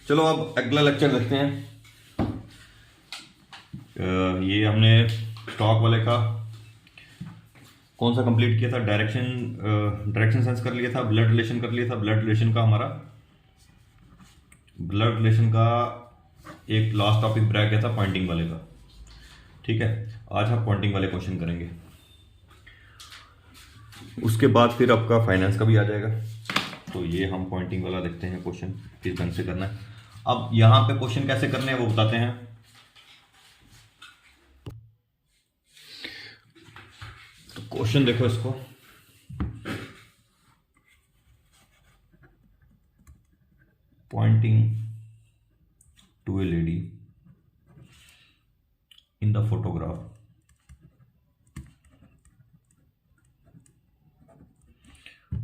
चलो अब अगला लेक्चर देखते हैं। ये हमने स्टॉक वाले का कौन सा कंप्लीट किया था, डायरेक्शन सेंस कर लिया था, ब्लड रिलेशन कर लिया था। ब्लड रिलेशन का एक लास्ट टॉपिक रह गया था पॉइंटिंग वाले का। ठीक है, आज हम पॉइंटिंग वाले क्वेश्चन करेंगे, उसके बाद फिर आपका फाइनेंस का भी आ जाएगा। तो ये हम पॉइंटिंग वाला देखते हैं क्वेश्चन किस ढंग से करना है। अब यहां पे क्वेश्चन कैसे करने हैं वो बताते हैं। तो क्वेश्चन देखो इसको, pointing to a lady in the photograph,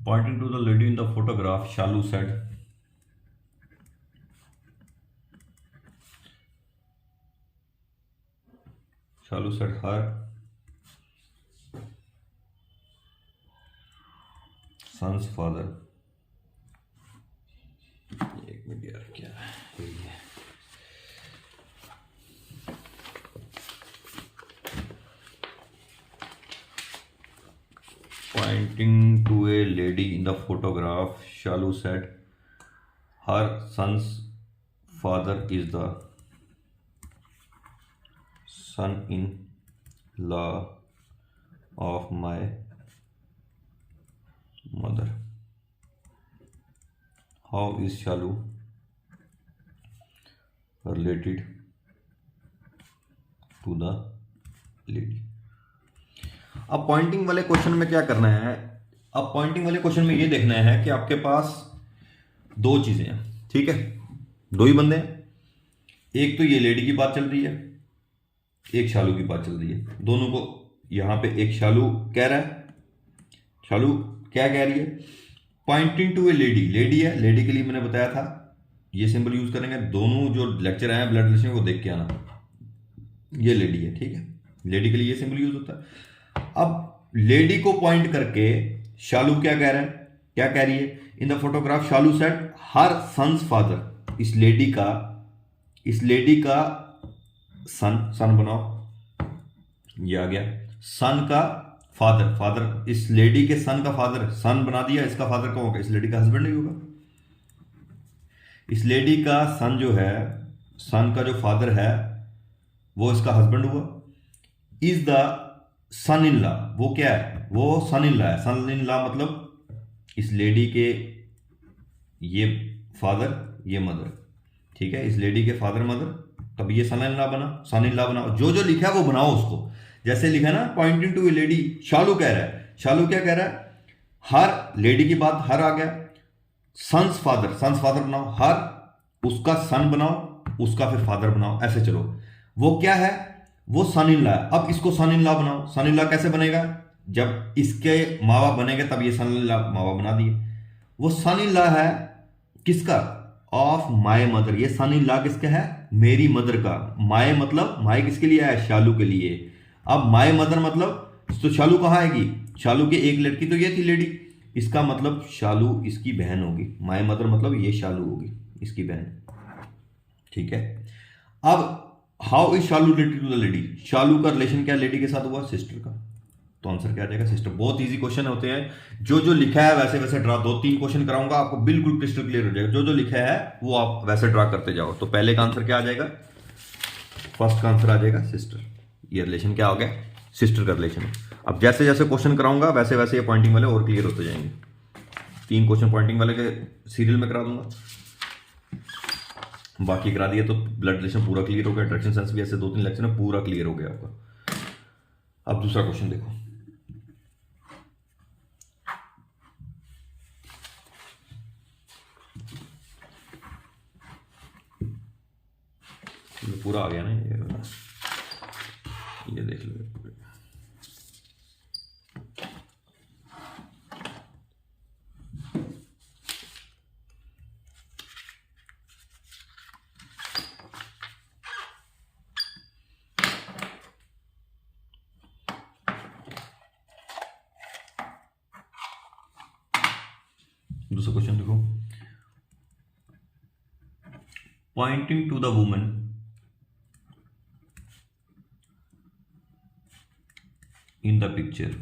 pointing to the lady in the photograph, Shalu said, her son's father, एक मिनट यार क्या है ये, pointing to a lady in the photograph, Shalu said, her son's father is the son-in-law of my mother. How is Shalu related to the lady? अब Poynting वाले question में क्या करना है, अब पॉइंटिंग वाले क्वेश्चन में ये देखना है कि आपके पास दो चीजें हैं। ठीक है, दो ही बंदे हैं, एक तो ये लेडी की बात चल रही है, एक शालू की बात चल रही है। दोनों को यहां पे एक शालू कह रहा है, शालू क्या कह रही है, pointing to a lady, lady है, लेडी के लिए मैंने बताया था ये सिंबल यूज करेंगे। दोनों जो लेक्चर आए ब्लड रिलेशन वो देख के आना, ये लेडी है। ठीक है, लेडी के लिए ये सिंबल यूज होता है। अब लेडी को पॉइंट करके शालू क्या कह रहा है, क्या कह रही है, in the photograph Shalu said her son's father, इस लेडी का सन बनाओ, ये आ गया, सन का फादर, इस लेडी के सन का फादर, सन बना दिया, इसका फादर कौन होगा, इस लेडी का हस्बैंड ही होगा। इस लेडी का सन जो है, सन का जो फादर है वो इसका हस्बैंड हुआ। Is the son in law, वो क्या है, वो सन इन लॉ है। सन इन लॉ मतलब इस लेडी के ये फादर ये मदर। ठीक है, इस लेडी के फादर मदर, तब ये सन इन लॉ बना। जो जो लिखा है वो बनाओ उसको, जैसे लिखा है ना, पॉइंटिंग टू ए लेडी, शालू कह रहा है, शालू क्या कह रहा है, हर, लेडी की बात हर आ गया, सन्स फादर बनाओ, हर उसका सन बनाओ, उसका फिर फादर बनाओ, ऐसे चलो। वो क्या है, वो सन इन लॉ है। अब इसको सन इन लॉ बनाओ। सन इन लॉ कैसे बनेगा, जब इसके माँ बाप बनेंगे तब ये सन इन लॉ माँ बाप बना दिए। वो सन इन लॉ है किसका, ऑफ माय मदर, ये सन इन लॉ किसका है, मेरी मदर का। माय मतलब, माय किसके लिए है, शालू के लिए। अब माय मदर मतलब, तो शालू कहाँ आएगी, शालू की एक लड़की तो ये थी लेडी, इसका मतलब शालू इसकी बहन होगी। माय मदर मतलब ये शालू होगी इसकी बहन। ठीक है, अब how is Shalu related to the lady, Shalu का रिलेशन क्या लेडी के साथ हुआ, सिस्टर का। तो आंसर क्या आ जाएगा, सिस्टर। बहुत इजी क्वेश्चन होते हैं, जो जो लिखा है वैसे वैसे ड्रा, 2-3 क्वेश्चन कराऊंगा आपको, बिल्कुल क्रिस्टल क्लियर हो जाएगा। जो जो लिखा है वो आप वैसे ड्रा करते जाओ। तो पहले का आंसर क्या आ जाएगा, फर्स्ट का आंसर आ जाएगा सिस्टर। ये रिलेशन क्या हो गया, सिस्टर का रिलेशन। अब जैसे जैसे क्वेश्चन कराऊंगा वैसे वैसे ये पॉइंटिंग वाले और क्लियर होते जाएंगे। 3 क्वेश्चन पॉइंटिंग वाले के सीरियल में करा दूंगा, बाकी करा दिए तो ब्लड रिलेशन पूरा क्लियर हो गया। डायरेक्शन सेंस भी ऐसे 2-3 लेक्चर में पूरा क्लियर हो गया आपका। अब दूसरा क्वेश्चन देखो, ये पूरा आ गया ना, ये देख लो। दूसरा क्वेश्चन देखो, pointing to the woman in the picture.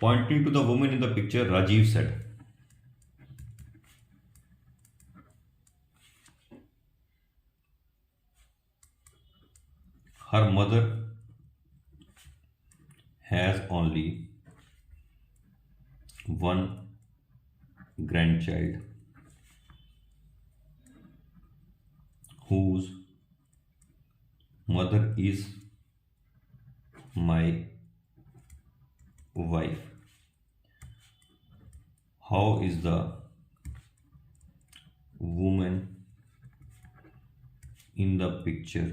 Pointing to the woman in the picture, Rajiv said, her mother has only one grandchild whose mother is my wife. How is the woman in the picture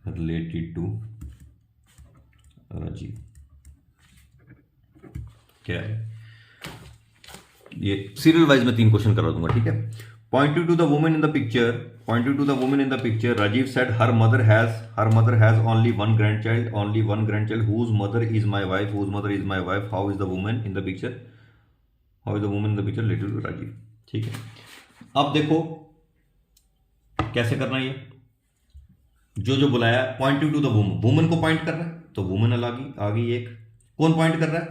related to Rajiv? क्या है ये? Serial wise में 3 question करा दूंगा, ठीक है। Pointing to the woman in the picture, Rajiv said her mother has only one grandchild whose mother is my wife. How is the woman in the picture related to Rajiv? ठीक है। अब देखो कैसे करना है ये, जो बुलाया पॉइंटिंग टू द वुमन को पॉइंट कर रहा है, तो वुमन आ गई एक। कौन पॉइंट कर रहा है?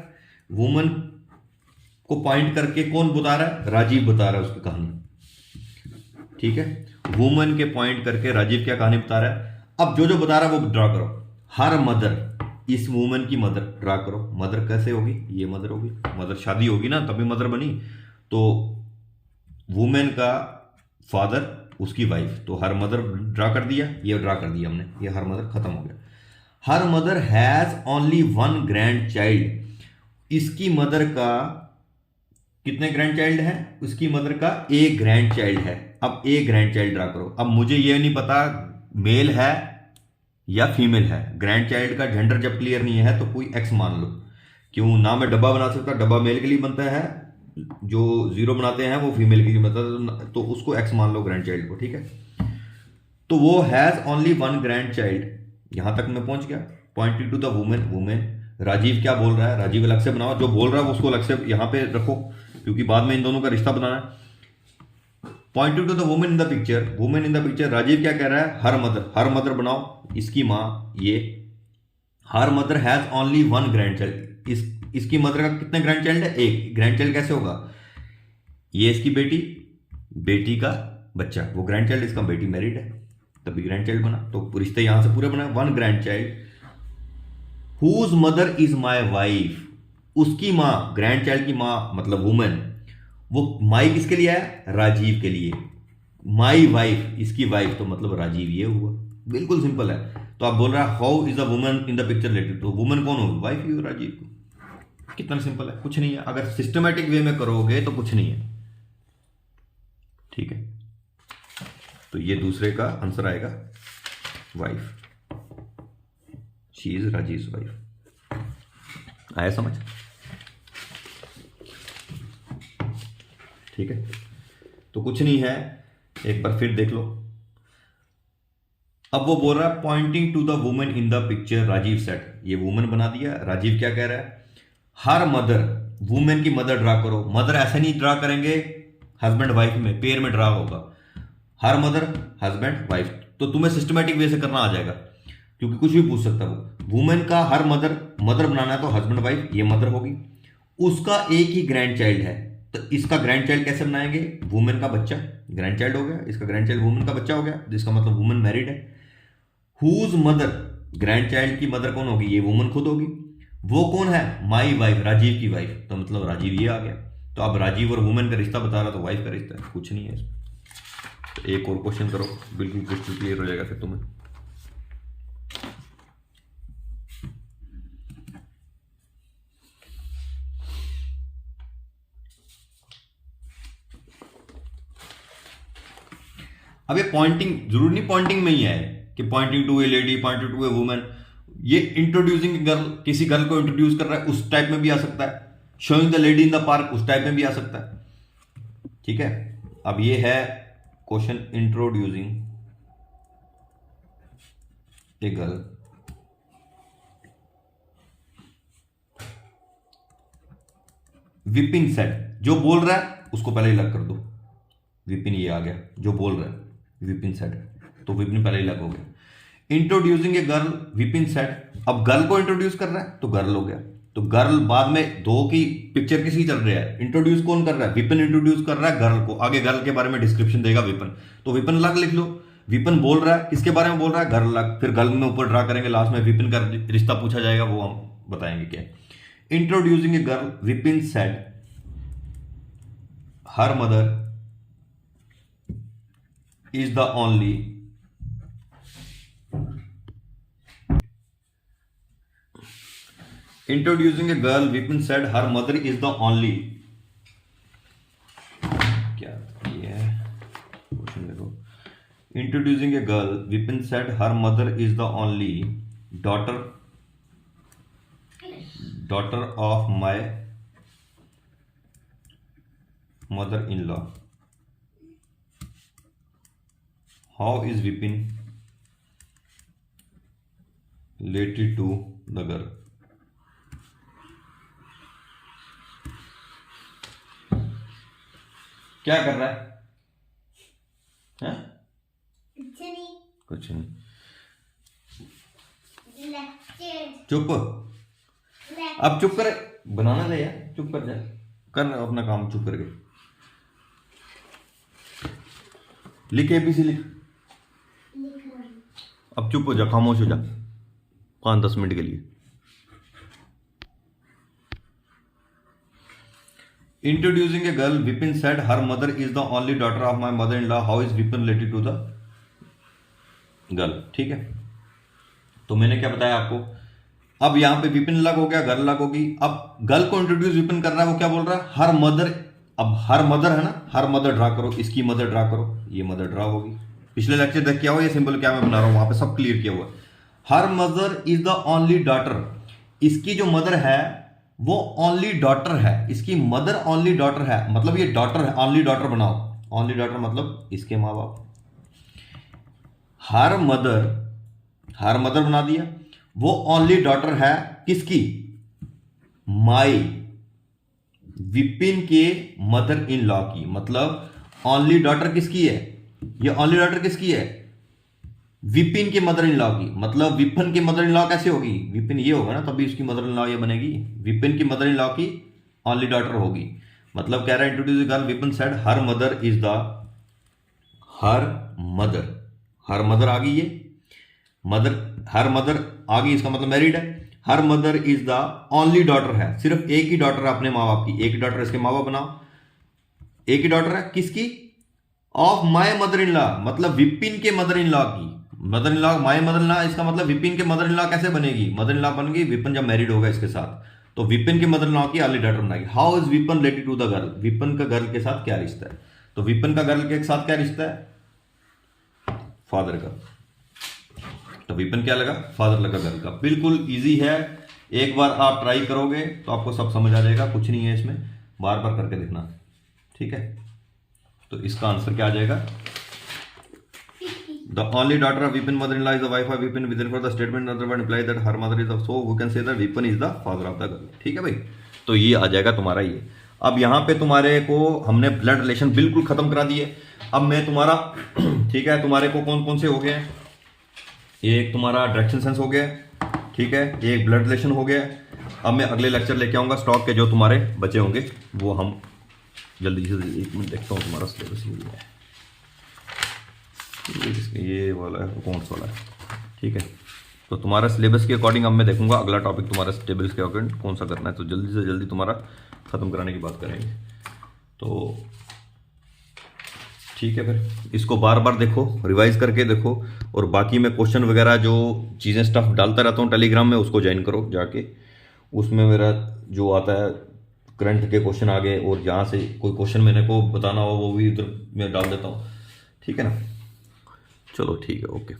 वुमन को पॉइंट करके कौन बता रहा है? राजीव बता रहा है उसकी कहानी, ठीक है। वुमन के पॉइंट करके राजीव क्या कहानी बता रहा है। अब जो बता रहा है वो ड्रा करो। हर मदर, इस वुमन की मदर ड्रा करो। मदर कैसे होगी? ये मदर होगी, मदर शादी होगी ना तभी मदर बनी। तो वुमेन का फादर, उसकी वाइफ, तो हर मदर ड्रा कर दिया, ये ड्रा कर दिया हमने, ये हर मदर खत्म हो गया। Her mother has only one grand child, इसकी मदर का कितने ग्रैंड चाइल्ड है? उसकी मदर का एक ग्रैंड चाइल्ड है। अब एक ग्रैंड चाइल्ड ड्रा करो। अब मुझे ये नहीं पता मेल है या फीमेल है, ग्रैंड चाइल्ड का जेंडर जब क्लियर नहीं है तो कोई एक्स मान लो। क्यों ना? मैं डब्बा बना सकता, डब्बा मेल के लिए बनता है, जो 0 बनाते हैं वो फीमेल के लिए बनता है, तो उसको एक्स मान लो ग्रैंड चाइल्ड को, ठीक है। तो वो has only one grand child, यहां तक मैं पहुंच गया। Pointing to the women, Rajeev क्या बोल रहा है? राजीव अलग से बनाओ, जो बोल रहा है उसको अलग से यहां पे रखो, क्योंकि बाद में इन दोनों का रिश्ता बनाना है। Pointing to the women in the picture, Rajeev क्या कह रहा है? हर मदर बनाओ, इसकी माँ ये। Her mother has only one grand child, इसकी मदर का कितने ग्रैंड चाइल्ड है? एक। ग्रैंड चाइल्ड कैसे होगा? ये इसकी बेटी का बच्चा, वो ग्रैंड चाइल्ड, इसका बेटी मैरिड है तभी ग्रैंड चाइल्ड बना, तो रिश्ते यहां से पूरे बनाए। One grand child whose mother is my wife, उसकी माँ, ग्रैंड चाइल्ड की माँ मतलब वुमेन, वो माई किसके लिए आया? राजीव के लिए। माई वाइफ, इसकी वाइफ, तो मतलब राजीव ये हुआ। बिल्कुल सिंपल है। तो आप बोल रहा है how is the woman in the picture related, तो वुमन कौन होगी? वाइफ ही हो राजीव को। कितना सिंपल है, कुछ नहीं है। अगर सिस्टमेटिक वे में करोगे तो कुछ नहीं है, ठीक है। तो ये दूसरे का आंसर आएगा wife, she is Rajeev wife. आया समझ? ठीक है, तो कुछ नहीं है, एक बार फिर देख लो। अब वो बोल रहा है pointing to the woman in the picture Rajeev said, ये वुमन बना दिया। राजीव क्या कह रहा है? हर मदर, वुमेन की मदर ड्रा करो। मदर ऐसे नहीं ड्रा करेंगे हस्बैंड वाइफ में, पेयर में ड्रा होगा। हर मदर हस्बैंड वाइफ, तो तुम्हें सिस्टमेटिक वे से करना आ जाएगा, क्योंकि कुछ भी पूछ सकता है वो। वुमेन का हर मदर बनाना है तो हस्बैंड वाइफ, ये मदर होगी। उसका एक ही ग्रैंड चाइल्ड है, तो इसका ग्रैंड चाइल्ड कैसे बनाएंगे? वुमेन का बच्चा ग्रैंड चाइल्ड हो गया, इसका ग्रैंड चाइल्ड वुमेन का बच्चा हो गया, जिसका मतलब वुमेन मैरिड है। हुज मदर, ग्रैंड चाइल्ड की मदर कौन होगी? ये वुमन खुद होगी। वो कौन है? माई वाइफ, राजीव की वाइफ, तो मतलब राजीव ये आ गया। तो अब राजीव और वुमेन का रिश्ता बता रहा, तो वाइफ का रिश्ता है, कुछ नहीं है इसमें। तो एक और क्वेश्चन करो, बिल्कुल क्रिस्टल क्लियर हो जाएगा फिर तुम्हें। अब ये पॉइंटिंग जरूर नहीं पॉइंटिंग में ही है कि pointing to a lady, pointing to a women. ये इंट्रोड्यूसिंग गर्ल, किसी गर्ल को इंट्रोड्यूस कर रहा है, उस टाइप में भी आ सकता है। Showing the lady in the park, उस टाइप में भी आ सकता है, ठीक है। अब ये है question introducing a girl Vipin said, जो बोल रहा है उसको पहले ही लग कर दो, विपिन ये आ गया, जो बोल रहा है विपिन सेड, तो विपिन पहले ही लग हो गया। Introducing a girl, Vipin said, अब गर्ल को इंट्रोड्यूस कर रहा है तो गर्ल हो गया, तो गर्ल बाद में दो की पिक्चर किसी चल रही है, इंट्रोड्यूस कौन कर रहा है, विपिन इंट्रोड्यूस कर रहा है गर्ल को, आगे गर्ल के बारे में डिस्क्रिप्शन देगा विपिन, तो विपिन लग लिख लो। विपिन बोल रहा है, किसके बारे में बोल रहा है, गर्ल लग, फिर गर्ल में ऊपर ड्रा करेंगे, लास्ट में विपिन का रिश्ता पूछा जाएगा, वो हम बताएंगे क्या। Introducing a girl, Vipin said her mother is the only introducing a girl, Vipin said her mother is the only, क्या ये है क्वेश्चन देखो। Introducing a girl, Vipin said her mother is the only daughter of my mother in law, how is Vipin related to the girl. क्या कर रहा है? कुछ नहीं, चुप, अब चुप कर, बनाना दे यार, चुप कर जा, कर अपना काम चुप करके, लिख एबीसी लिख, अब चुप हो जा, खामोश हो जा 5-10 मिनट के लिए। Introducing a girl, Vipin said her mother is the only daughter of my mother in law, how is Vipin related to the girl. ठीक है, तो मैंने क्या बताया आपको, अब यहां पे विपिन लग हो गया, गर्ल लग होगी, अब गर्ल को इंट्रोड्यूस विपिन कर रहा है, वो क्या बोल रहा है, हर मदर, अब हर मदर है ना, हर मदर ड्रा करो, इसकी मदर ड्रा करो, ये मदर ड्रा होगी, पिछले लेक्चर देख क्या हुआ, ये सिंबल क्या मैं बना रहा हूं, वहां पे सब क्लियर किया हुआ है। Her mother is the only daughter, इसकी जो मदर है वो ओनली डॉटर है, इसकी मदर ओनली डॉटर है, मतलब ये डॉटर है, ओनली डॉटर बनाओ, ओनली डॉटर मतलब इसके माँ बाप। हर मदर बना दिया, वो ओनली डॉटर है किसकी, माई, विपिन के मदर इन लॉ की, मतलब ओनली डॉटर किसकी है, ये ओनली डॉटर किसकी है, विपिन के मदर इन लॉ की, मतलब विपिन की मदर इन लॉ कैसे होगी, विपिन ये होगा ना तभी उसकी मदर इन लॉ ये बनेगी, विपिन की मदर इन लॉ की ओनली डॉटर होगी, मतलब कह रहा है introduce girl, Vipin said her mother is the, her mother आ गई, ये मदर, हर मदर आ गई, इसका मतलब मैरिड है, her mother is the only daughter है, सिर्फ एक ही डॉटर है अपने माँ बाप की, एक ही डॉटर इसके माँ बाप बनाओ, एक ही डॉटर है किसकी, of my mother in law, मतलब विपिन के मदर इन लॉ की, mother in law my mother in law, इसका मतलब विपिन के मदर इन लॉ कैसे बनेगी, मदर इन लॉ बन गई विपिन जब मैरिड होगा इसके साथ, तो विपिन के मदर इन लॉ की ओनली डॉटर बनाएगी। How is Vipin related to the girl, Vipin का गर्ल के साथ क्या रिश्ता है, तो विपिन का गर्ल के साथ क्या रिश्ता है, फादर का, तो विपिन क्या लगा, फादर लगा गर्ल का। बिल्कुल इजी है, एक बार आप ट्राई करोगे तो आपको सब समझ आ जाएगा, कुछ नहीं है इसमें, बार बार करके देखना, ठीक है। तो इसका आंसर क्या आ जाएगा, The only daughter of Vipin mother-in-law is the wife of Vipin. Therefore, the statement other one implies that her mother is the, so we can say that Vipin is the father of the girl. ठीक है भाई, तो ये आ जाएगा तुम्हारा ये। अब यहाँ पे तुम्हारे को हमने ब्लड रिलेशन बिल्कुल खत्म करा दिए। अब मैं तुम्हारा ठीक है, तुम्हारे को कौन कौन से हो गए, एक तुम्हारा डायरेक्शन सेंस हो गया, ठीक है, एक ब्लड रिलेशन हो गया। अब मैं अगले लेक्चर लेके आऊँगा स्टॉक के जो तुम्हारे बचे होंगे, वो हम जल्दी से, एक मिनट देखता हूँ तुम्हारा सिलेबस ये वाला है, अकाउंट्स वाला है, ठीक है। तो तुम्हारा सिलेबस के अकॉर्डिंग अब मैं देखूंगा अगला टॉपिक तुम्हारा सिलेबस के अकॉर्डिंग कौन सा करना है, तो जल्दी से जल्दी तुम्हारा ख़त्म कराने की बात करेंगे। तो ठीक है, फिर इसको बार बार देखो, रिवाइज करके देखो, और बाकी मैं क्वेश्चन वगैरह जो चीज़ें स्टफ डालता रहता हूँ टेलीग्राम में, उसको ज्वाइन करो जाके, उसमें मेरा जो आता है करंट के क्वेश्चन आ गए, और जहाँ से कोई क्वेश्चन मैंने को बताना हो वो भी उधर मैं डाल देता हूँ, ठीक है ना। चलो ठीक है, ओके।